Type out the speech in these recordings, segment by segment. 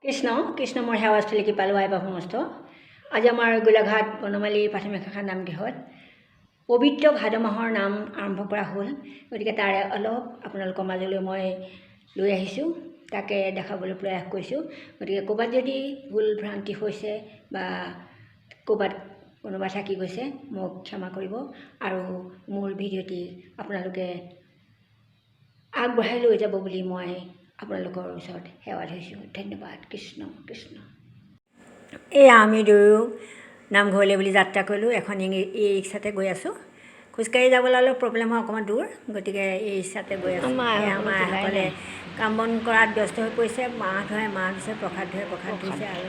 কৃষ্ণ কৃষ্ণ মোৰ সেৱাস্থলী কৃপালু আইবা সমস্ত। আজি আমাৰ গোলাঘাট বনমালী প্ৰাথমিক শাখা নামগৃহত পবিত্ৰ ভাদ মাহৰ নাম আৰম্ভ কৰা হ'ল। গতিকে তাৰে অলপ আপোনালোকৰ মাজলৈ মই লৈ আহিছোঁ, তাকে দেখাবলৈ প্ৰয়াস কৰিছোঁ। গতিকে ক'ৰবাত যদি ভুল ভ্ৰান্তি হৈছে বা ক'ৰবাত কোনোবা থাকি গৈছে মোক ক্ষমা কৰিব, আৰু মোৰ ভিডিঅ'টি আপোনালোকে আগবঢ়াই লৈ যাব বুলি মই আপোনালোকৰ ওচৰত সেৱা ধৰিছোঁ। ধন্যবাদ। কৃষ্ণ কৃষ্ণ। এয়া আমি দুয়ো নামঘৰলৈ বুলি যাত্ৰা কৰিলোঁ। এখন ই ৰিক্সাতে গৈ আছোঁ। খোজকাঢ়ি যাবলৈ অলপ প্ৰব্লেম হয়, অকণমান দূৰ, গতিকে এই ৰিক্সাতে গৈ আছোঁ। আমাৰ আইসকলে কাম বন কৰাত ব্যস্ত হৈ পৰিছে। মাহ ধৰে মাহ ধুইছে, প্ৰসাদ ধৰে প্ৰসাদ ধুইছে, আৰু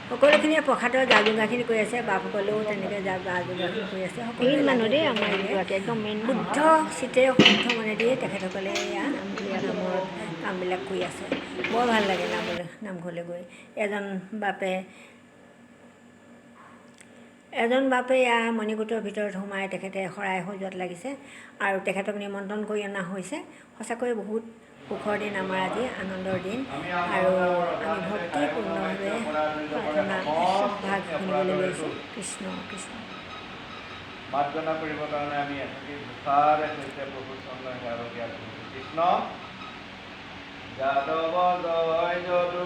সকলোখিনিয়ে প্ৰসাদৰ যা যোগাৰখিনি কৰি আছে। বাপসকলেও তেনেকৈ যা যোগাৰখিনি কৰি আছে। সকলোৱে মানুহ দেই আমাৰ একদম শুদ্ধ চিতে শুদ্ধ মনেদি তেখেতসকলে এয়া নামৰ কামবিলাক কৰি আছে। বৰ ভাল লাগে নামঘৰলৈ গৈ। এজন বাপে এয়া মণিকূটৰ ভিতৰত সোমাই তেখেতে শৰাই সজোৱাত লাগিছে, আৰু তেখেতক নিমন্ত্ৰণ কৰি অনা হৈছে। সঁচাকৈ বহুত সুখৰ দিন, আমাৰ আজি আনন্দৰ দিন, আৰু আমি ভক্তিপূৰ্ণভাৱে প্ৰাৰ্থনা ভাগ শুনিবলৈ লৈছোঁ। কৃষ্ণ কৃষ্ণ। মাৰ্জনা কৰিবৰ কাৰণে আমি দুখাৰে সৈতে প্ৰভু চৰণৰ সেৱা জ্ঞাত কৰিছোঁ। কৃষ্ণ যাদৱ জয় যদু